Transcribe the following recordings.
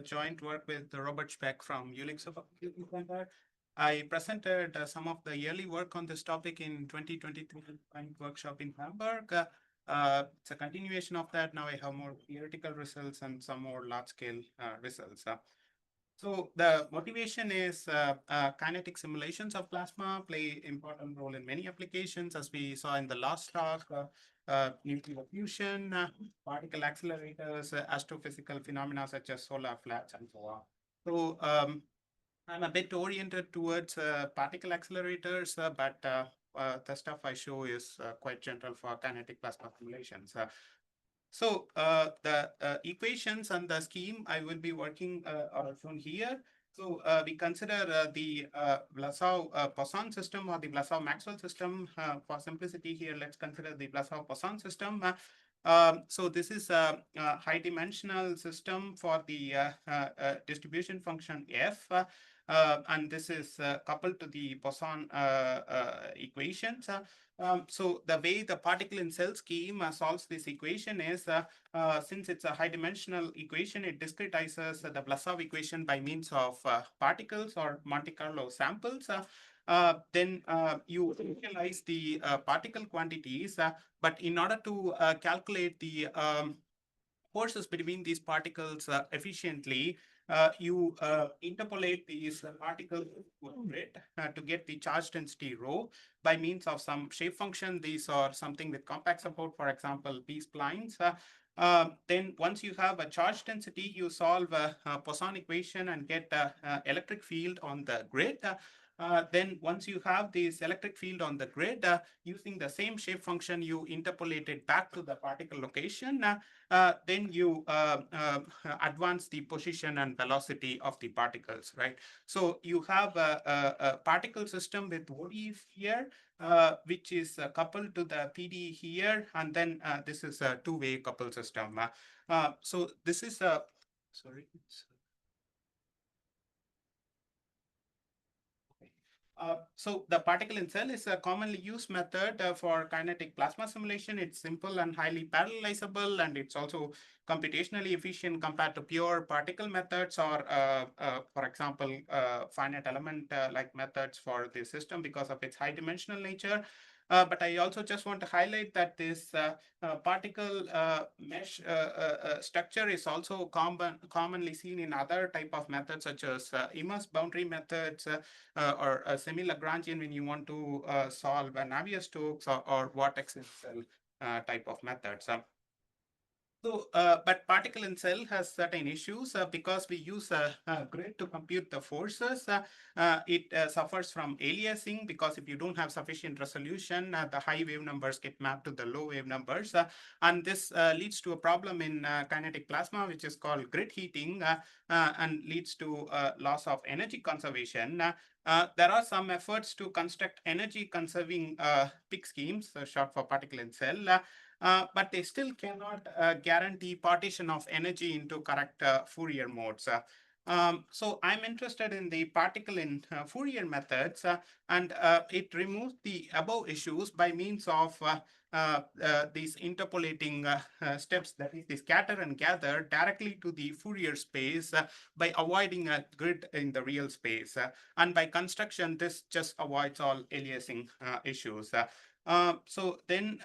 joint work with Robert Speck from Jülich Supercomputing Center. I presented some of the early work on this topic in 2023 joint workshop in Hamburg. It's a continuation of that. Now I have more theoretical results and some more large-scale results. So the motivation is kinetic simulations of plasma play important role in many applications, as we saw in the last talk. Nuclear fusion, particle accelerators, astrophysical phenomena such as solar flares, and so on. So I'm a bit oriented towards particle accelerators, but the stuff I show is quite general for kinetic plasma simulations. The equations and the scheme I will be working are shown here. So we consider the Vlasov-Poisson system or the Vlasov-Maxwell system. For simplicity here, let's consider the Vlasov-Poisson system. So this is a high dimensional system for the distribution function f. And this is coupled to the Poisson equations. So the way the particle in cell scheme solves this equation is, since it's a high dimensional equation, it discretizes the Vlasov equation by means of particles or Monte Carlo samples. Then you initialize the particle quantities, but in order to calculate the forces between these particles efficiently, you interpolate these particles to a grid to get the charge density rho by means of some shape function. These are something with compact support, for example, B-splines. Then once you have a charge density, you solve a Poisson equation and get electric field on the grid. Then once you have this electric field on the grid, using the same shape function, you interpolate it back to the particle location. Then you advance the position and velocity of the particles, right? So you have a particle system with ODE here, which is coupled to the PD here, and then this is a two-way coupled system. So this is a, sorry. So the particle in cell is a commonly used method for kinetic plasma simulation. It's simple and highly parallelizable, and it's also computationally efficient compared to pure particle methods or, for example, finite element like methods for the system because of its high dimensional nature. But I also just want to highlight that this particle mesh structure is also commonly seen in other type of methods such as immerse boundary methods, or a semi-Lagrangian when you want to solve a Navier-Stokes or vortex in cell type of methods. So, but particle in cell has certain issues because we use a grid to compute the forces. It suffers from aliasing because if you don't have sufficient resolution, the high wave numbers get mapped to the low wave numbers. And this leads to a problem in kinetic plasma, which is called grid heating, and leads to loss of energy conservation. There are some efforts to construct energy conserving PIC schemes, short for particle in cell. But they still cannot guarantee partition of energy into correct Fourier modes. So I'm interested in the particle in Fourier methods, and it removes the above issues by means of these interpolating steps, that is the scatter and gather directly to the Fourier space by avoiding a grid in the real space. And by construction, this just avoids all aliasing issues. So then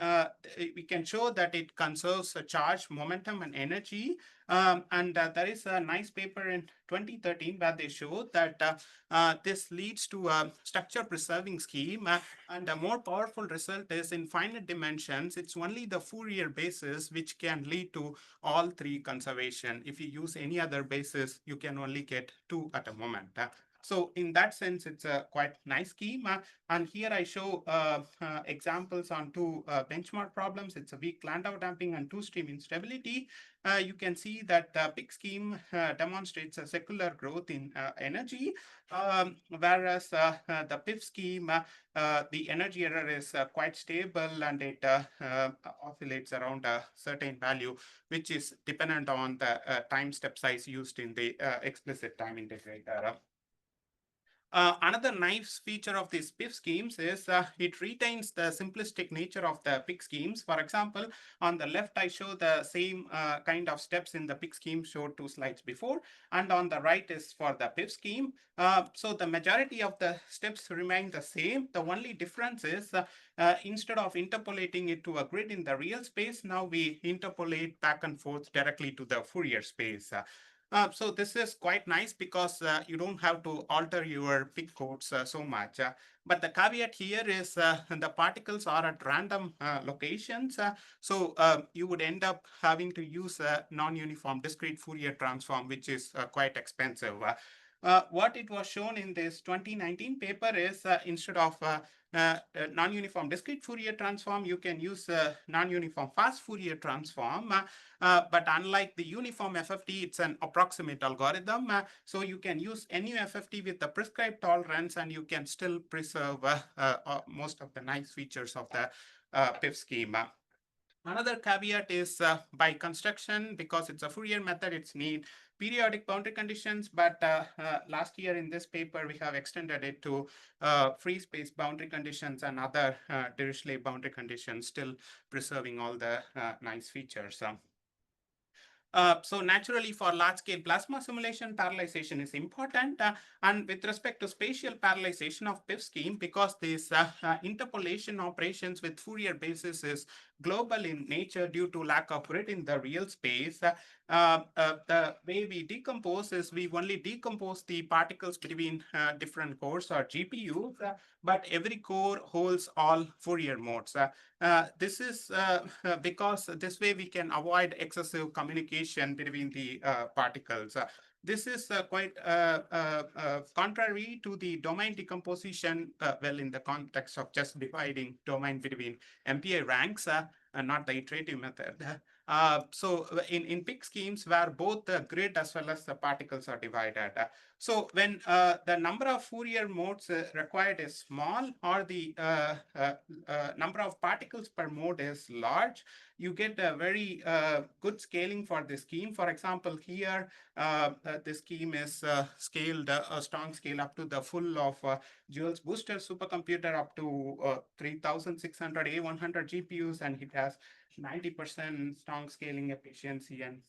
we can show that it conserves charge, momentum, and energy. And there is a nice paper in 2013 where they show that this leads to a structure preserving scheme. And a more powerful result is in finite dimensions, it's only the Fourier basis which can lead to all three conservation. If you use any other basis, you can only get two at a moment. So in that sense, it's a quite nice scheme. And here I show examples on two benchmark problems. It's a weak Landau damping and two-stream instability. You can see that the PIC scheme demonstrates a secular growth in energy, whereas the PIF scheme, the energy error is quite stable and it oscillates around a certain value, which is dependent on the time step size used in the explicit time integrator. Another nice feature of these PIF schemes is it retains the simplistic nature of the PIC schemes. For example, on the left, I show the same kind of steps in the PIC scheme showed 2 slides before, and on the right is for the PIF scheme. So the majority of the steps remain the same. The only difference is instead of interpolating it to a grid in the real space, now we interpolate back and forth directly to the Fourier space. So this is quite nice because you don't have to alter your PIC codes so much. But the caveat here is the particles are at random locations. So you would end up having to use a non-uniform discrete Fourier transform, which is quite expensive. What it was shown in this 2019 paper is instead of non-uniform discrete Fourier transform, you can use non-uniform fast Fourier transform. But unlike the uniform FFT, it's an approximate algorithm. So you can use NU FFT with the prescribed tolerance, and you can still preserve most of the nice features of the PIF schema. Another caveat is by construction, because it's a Fourier method, it's need periodic boundary conditions. But last year in this paper, we have extended it to free space boundary conditions and other Dirichlet boundary conditions, still preserving all the nice features. So naturally, for large-scale plasma simulation, parallelization is important. And with respect to spatial parallelization of PIF scheme, because this interpolation operations with Fourier basis is global in nature due to lack of grid in the real space, the way we decompose is we only decompose the particles between different cores or GPUs, but every core holds all Fourier modes. This is because this way we can avoid excessive communication between the particles. This is quite contrary to the domain decomposition, well, in the context of just dividing domain between MPI ranks, and not the iterative method. So in PIC schemes where both the grid as well as the particles are divided. So when the number of Fourier modes required is small, or the number of particles per mode is large, you get a very good scaling for the scheme. For example, here the scheme is scaled a strong scale up to the full of Jules Booster supercomputer up to 3600 A100 GPUs, and it has 90% strong scaling efficiency and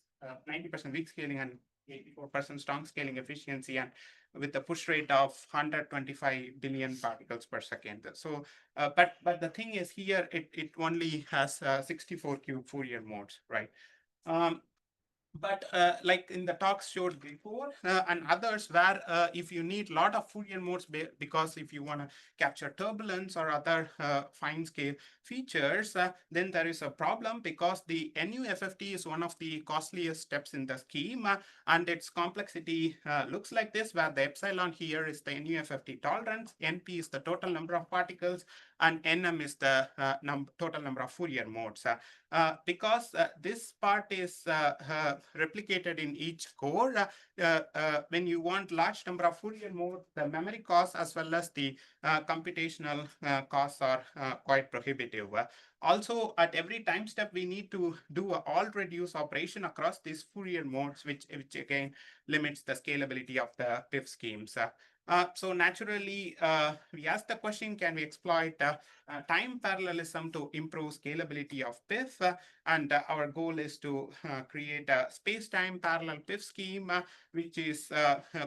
90% weak scaling and 84% strong scaling efficiency, and with a push rate of 125 billion particles per second. So, but the thing is here, it only has 64 cube Fourier modes, right? But like in the talks showed before and others, where if you need a lot of Fourier modes, because if you want to capture turbulence or other fine scale features, then there is a problem, because the NU FFT is one of the costliest steps in the scheme, and its complexity looks like this, where the epsilon here is the NU FFT tolerance, NP is the total number of particles, and NM is the total number of Fourier modes. Because this part is replicated in each core, when you want large number of Fourier modes, the memory costs as well as the computational costs are quite prohibitive. Also, at every time step, we need to do an all reduce operation across these Fourier modes, which again limits the scalability of the PIF schemes. So naturally, we ask the question, can we exploit time parallelism to improve scalability of PIF? And our goal is to create a space-time parallel PIF scheme, which is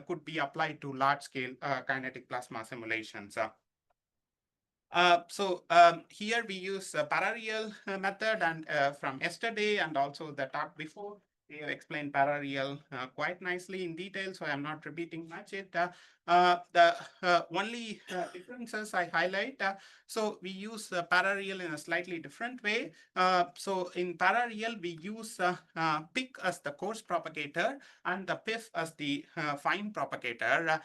could be applied to large-scale kinetic plasma simulations. Here we use a parareal method, and from yesterday and also the talk before, we have explained parareal quite nicely in detail, so I'm not repeating much it. The only differences I highlight, so we use parareal in a slightly different way. So in parareal, we use PIC as the coarse propagator and the PIF as the fine propagator.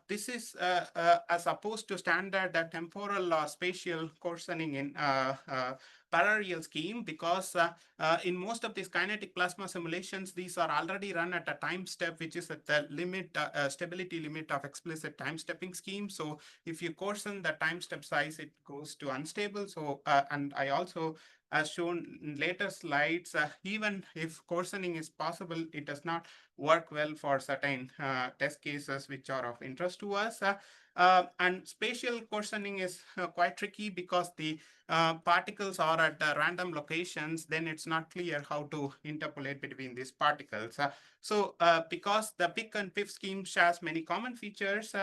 This is as opposed to standard temporal or spatial coarsening in parareal scheme, because in most of these kinetic plasma simulations, these are already run at a time step which is at the limit, stability limit of explicit time stepping scheme. So if you coarsen the time step size, it goes to unstable. So and I also as shown in later slides, even if coarsening is possible, it does not work well for certain test cases which are of interest to us. And spatial coarsening is quite tricky because the particles are at random locations. Then it's not clear how to interpolate between these particles. Because the PIC and PIF scheme shares many common features,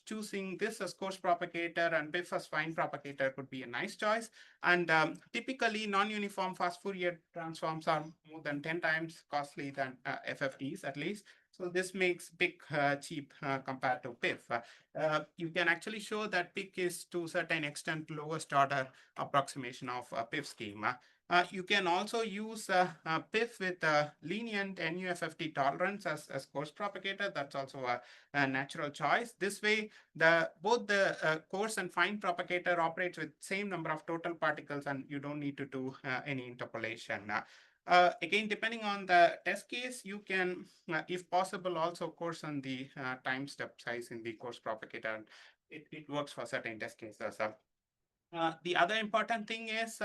choosing this as coarse propagator and PIF as fine propagator could be a nice choice. And typically, non-uniform fast Fourier transforms are more than 10 times costly than FFTs at least. So this makes PIC cheap compared to PIF. You can actually show that PIC is to a certain extent lowest order approximation of PIF scheme. You can also use PIF with lenient NUFFT tolerance as coarse propagator. That's also a natural choice. This way, both the coarse and fine propagator operates with same number of total particles, and you don't need to do any interpolation. Again, depending on the test case, you can, if possible, also coarsen the time step size in the coarse propagator. It works for certain test cases. The other important thing is,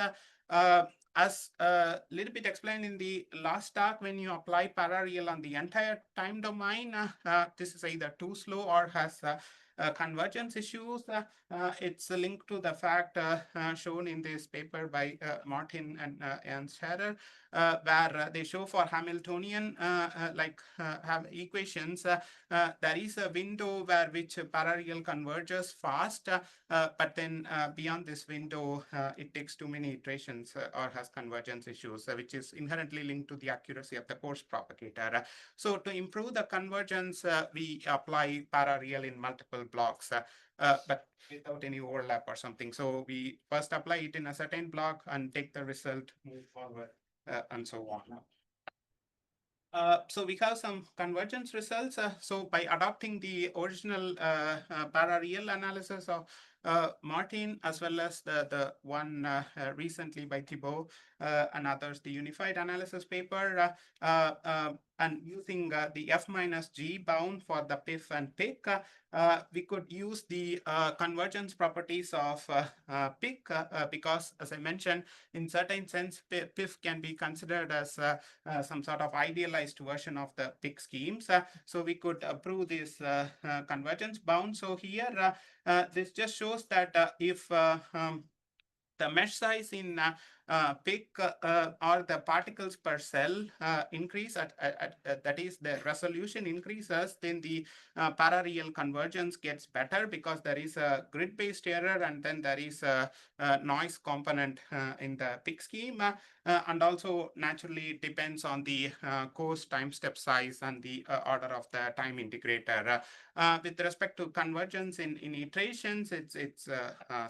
as a little bit explained in the last talk, when you apply parareal on the entire time domain, this is either too slow or has convergence issues. It's linked to the fact shown in this paper by Martin and Ernst Herrer, where they show for Hamiltonian have equations, there is a window where which parareal converges fast, but then beyond this window, it takes too many iterations or has convergence issues, which is inherently linked to the accuracy of the coarse propagator. So to improve the convergence, we apply parareal in multiple blocks, but without any overlap or something. So we first apply it in a certain block and take the result, move forward, and so on. So we have some convergence results. So by adopting the original parareal analysis of Martin, as well as the one recently by Thibault and others, the unified analysis paper, and using the F minus G bound for the PIF and PIC, we could use the convergence properties of PIC because, as I mentioned, in certain sense, PIF can be considered as some sort of idealized version of the PIC schemes. So we could prove this convergence bound. So here, this just shows that if the mesh size in PIC or the particles per cell increase, that is, the resolution increases, then the parareal convergence gets better because there is a grid-based error and then there is a noise component in the PIC scheme. And also, naturally, it depends on the coarse time step size and the order of the time integrator. With respect to convergence in iterations, it's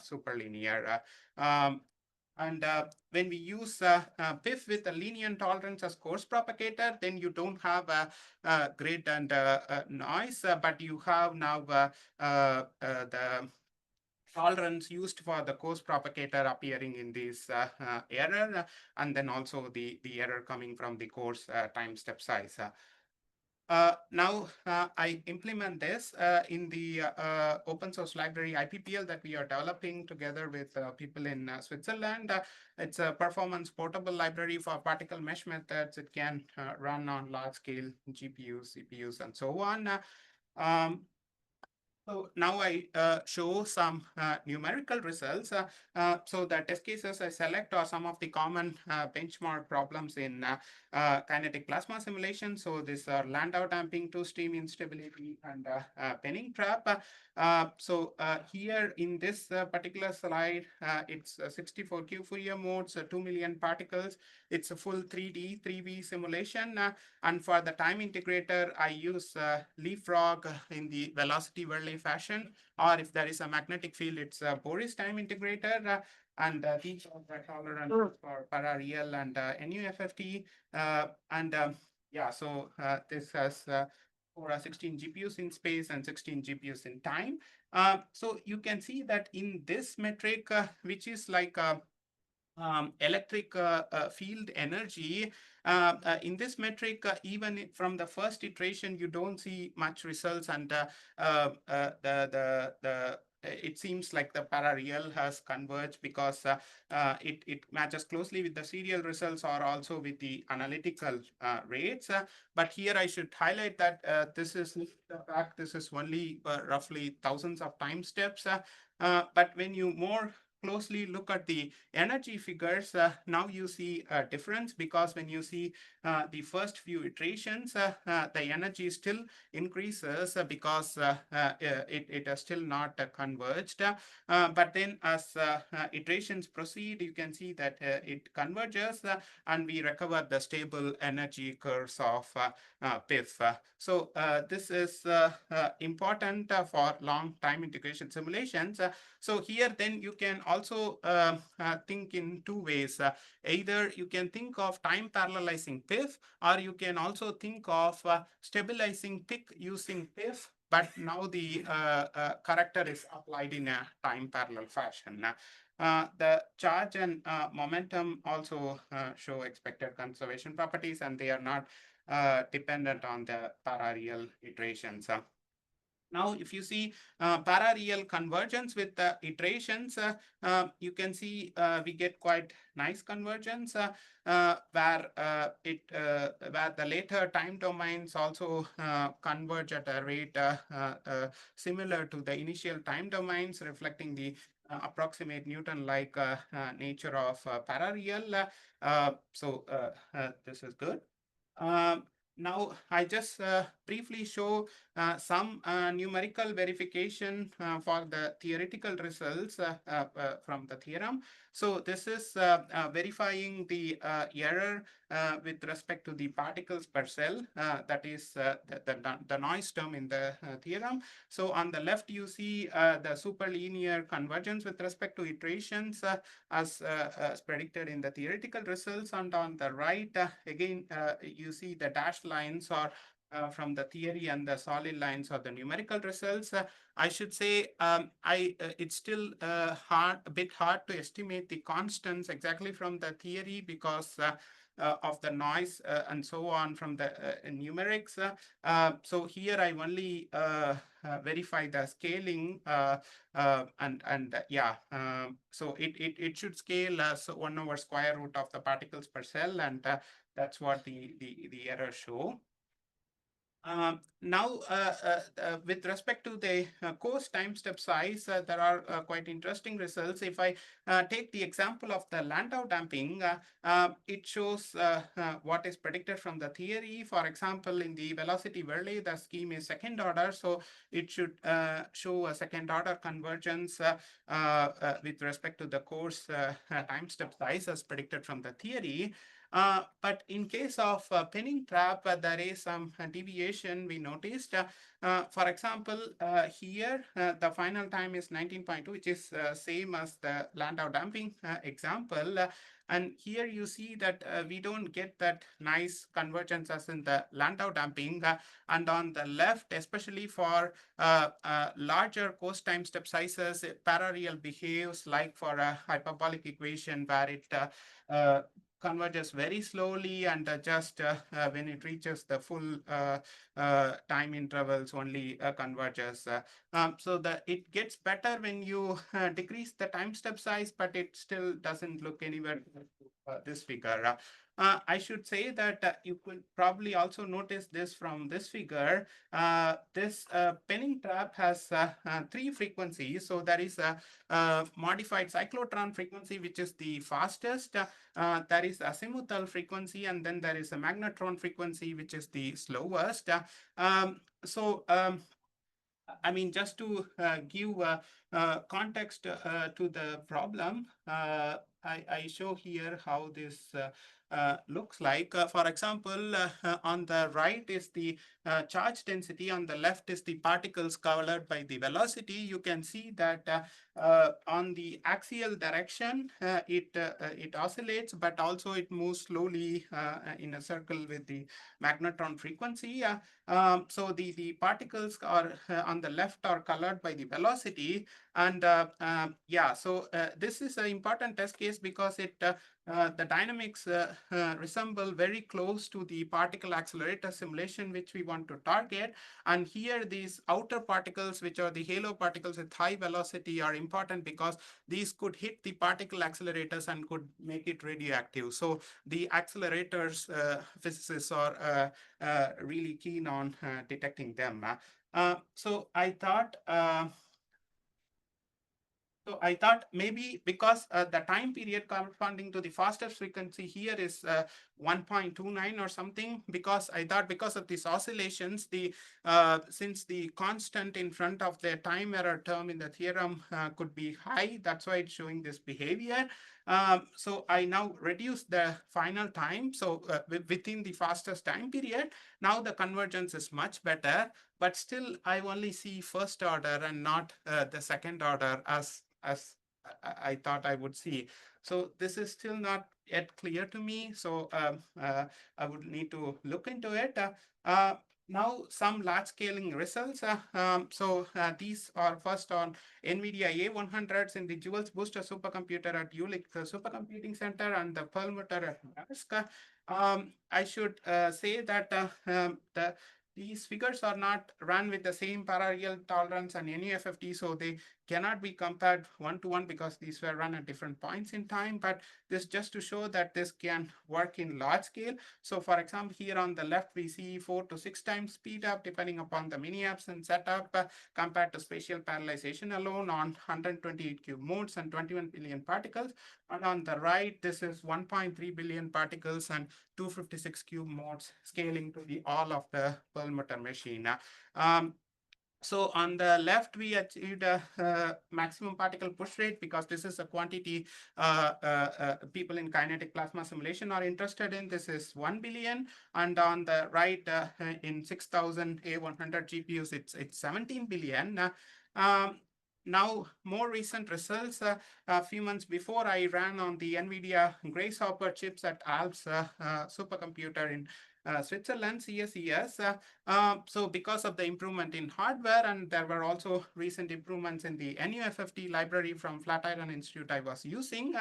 super linear. And when we use PIF with a lenient tolerance as coarse propagator, then you don't have a grid and noise, but you have now the tolerance used for the coarse propagator appearing in this error, and then also the error coming from the coarse time step size. Now, I implement this in the open source library IPPL that we are developing together with people in Switzerland. It's a performance portable library for particle mesh methods. It can run on large scale GPUs, CPUs, and so on. So now I show some numerical results. So the test cases I select are some of the common benchmark problems in kinetic plasma simulation. So these are Landau damping, two-stream instability, and Penning trap. So here in this particular slide, it's 64Q Fourier modes, 2 million particles. It's a full 3D, 3V simulation. And for the time integrator, I use leapfrog in the velocity Verlet fashion, or if there is a magnetic field, it's a Boris time integrator. And these are the tolerances for parareal and NUFFT. Yeah, so this has for 16 GPUs in space and 16 GPUs in time. So you can see that in this metric, which is like electric field energy, in this metric, even from the first iteration, you don't see much results, and the it seems like the parareal has converged because it matches closely with the serial results or also with the analytical rates. But here I should highlight that this is the fact, this is only roughly thousands of time steps. But when you more closely look at the energy figures, now you see a difference, because when you see the first few iterations, the energy still increases because it is still not converged. But then as iterations proceed, you can see that it converges and we recover the stable energy curves of PIF. So this is important for long time integration simulations. So here then you can also think in two ways. Either you can think of time parallelizing PIF, or you can also think of stabilizing PIC using PIF, but now the corrector is applied in a time parallel fashion. The charge and momentum also show expected conservation properties, and they are not dependent on the parareal iterations. Now, if you see parareal convergence with the iterations, you can see we get quite nice convergence where where the later time domains also converge at a rate similar to the initial time domains, reflecting the approximate Newton-like nature of parareal. So this is good. Um, Now, I just briefly show some numerical verification for the theoretical results from the theorem. So this is verifying the error with respect to the particles per cell, that is the noise term in the theorem. So on the left, you see the superlinear convergence with respect to iterations as predicted in the theoretical results. And on the right, again, you see the dashed lines are from the theory, and the solid lines are the numerical results. I should say it's still a bit hard to estimate the constants exactly from the theory because of the noise and so on from the numerics. So here I only verify the scaling yeah, so it should scale as 1 over square root of the particles per cell, and that's what the errors show. Now, with respect to the coarse time step size, there are quite interesting results. If I take the example of the Landau damping, it shows what is predicted from the theory. For example, in the velocity Verlet, the scheme is second order, so it should show a second order convergence with respect to the coarse time step size as predicted from the theory. But in case of pinning trap, there is some deviation we noticed. For example, here the final time is 19.2, which is same as the Landau damping example. And here you see that we don't get that nice convergence as in the Landau damping. And on the left, especially for larger coarse time step sizes, parareal behaves like for a hyperbolic equation where it converges very slowly, and just when it reaches the full time intervals only converges. So it gets better when you decrease the time step size, but it still doesn't look anywhere this figure. I should say that you could probably also notice this from this figure. This penning trap has 3 frequencies. So there is a modified cyclotron frequency, which is the fastest. There is azimuthal frequency, and then there is a magnetron frequency, which is the slowest. I mean, just to give context to the problem, I show here how this looks like. For example, on the right is the charge density, on the left is the particles colored by the velocity. You can see that on the axial direction, it oscillates, but also it moves slowly in a circle with the magnetron frequency. So the particles are on the left are colored by the velocity, And yeah, so this is an important test case because the dynamics resemble very close to the particle accelerator simulation which we want to target. And here these outer particles, which are the halo particles with high velocity, are important because these could hit the particle accelerators and could make it radioactive. So the accelerators physicists are really keen on detecting them. So I thought maybe because the time period corresponding to the fastest frequency here is 1.29 or something, because I thought because of these oscillations, since the constant in front of the time error term in the theorem could be high, that's why it's showing this behavior. So I now reduce the final time. So within the fastest time period, now the convergence is much better, but still I only see first order and not the second order as I thought I would see. So this is still not yet clear to me. So I would need to look into it. Now some large scaling results. These are first on NVIDIA A100s in the Jewels Booster supercomputer at Jülich Supercomputing Center and the Perlmutter at Maersk. I should say that these figures are not run with the same parallel tolerance and NUFFT, so they cannot be compared one-to-one because these were run at different points in time. But this just to show that this can work in large scale. So for example, here on the left, we see 4 to 6 times speed up depending upon the mini-apps and setup compared to spatial parallelization alone on 128 cube modes and 21 billion particles. And on the right, this is 1.3 billion particles and 256 cube modes scaling to the all of the Perlmutter machine. So on the left, we achieved a maximum particle push rate because this is a quantity people in kinetic plasma simulation are interested in. This is 1 billion. And on the right, in 6,000 A100 GPUs, it's 17 billion. Now, more recent results, a few months before, I ran on the NVIDIA Grace Hopper chips at Alps supercomputer in Switzerland, CSES. So because of the improvement in hardware, and there were also recent improvements in the NUFFT library from Flatiron Institute I was using.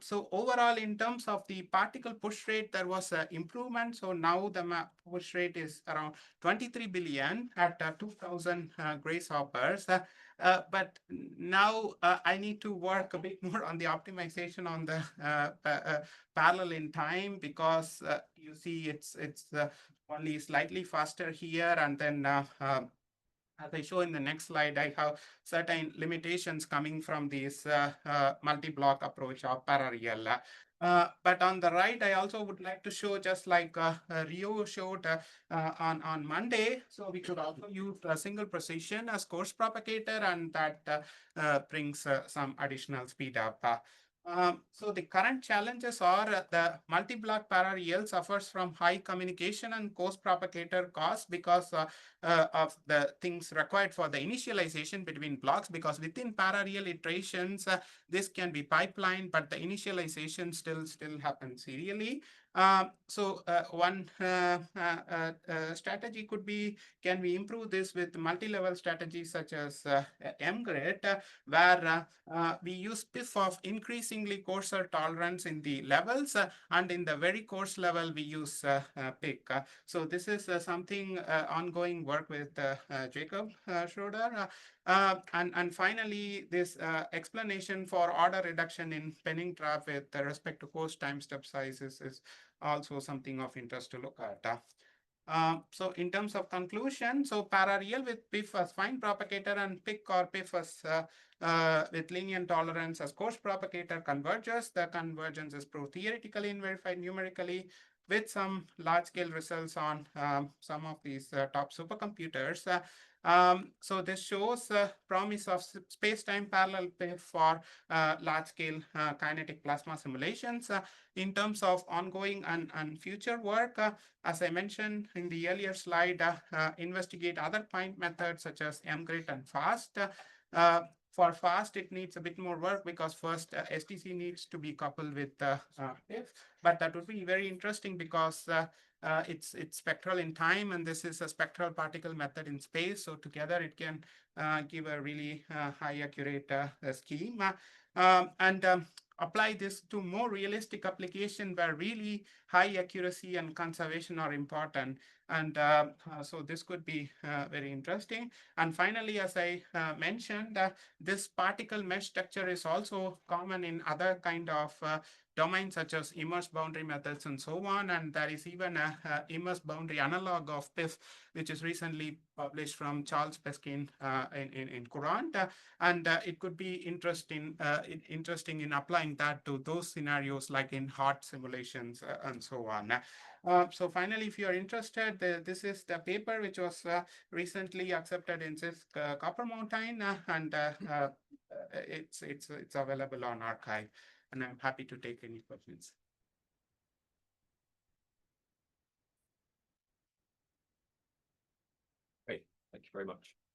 So overall, in terms of the particle push rate, there was an improvement. So now the push rate is around 23 billion at 2,000 Grace Hoppers. But now I need to work a bit more on the optimization on the parallel in time, because you see it's only slightly faster here, and then as I show in the next slide, I have certain limitations coming from this multi-block approach of parallel. But on the right, I also would like to show, just like Rio showed on Monday, so we could also use a single precision as coarse propagator, and that brings some additional speed up. So the current challenges are the multi-block parallel suffers from high communication and coarse propagator costs because of the things required for the initialization between blocks, because within parallel iterations, this can be pipelined, but the initialization still happens serially. So one strategy could be, can we improve this with multi-level strategies such as MGRID, where we use PIF of increasingly coarser tolerance in the levels, and in the very coarse level, we use PIC. So this is something ongoing work with Jacob Schroeder. And finally, this explanation for order reduction in penning trap with respect to coarse time step sizes is also something of interest to look at. So in terms of conclusion, so parallel with PIF as fine propagator and PIC or PIF as with linear tolerance as coarse propagator converges. The convergence is proved theoretically and verified numerically with some large-scale results on some of these top supercomputers. So this shows promise of space-time parallel PIF for large-scale kinetic plasma simulations. In terms of ongoing and future work, as I mentioned in the earlier slide, investigate other point methods such as MGRID and FAST. For FAST, it needs a bit more work because first STC needs to be coupled with PIF, but that would be very interesting because it's spectral in time, and this is a spectral particle method in space. So together it can give a really high accurate scheme. And apply this to more realistic application where really high accuracy and conservation are important. And so this could be very interesting. And finally, as I mentioned, this particle mesh structure is also common in other kind of domains such as immerse boundary methods and so on. And there is even a immerse boundary analog of this, which is recently published from Charles Peskin in Courant. And it could be interesting in applying that to those scenarios like in heart simulations and so on. So finally, if you are interested, this is the paper which was recently accepted in CISC Copper Mountain, and it's available on arXiv, and I'm happy to take any questions. Great, thank you very much.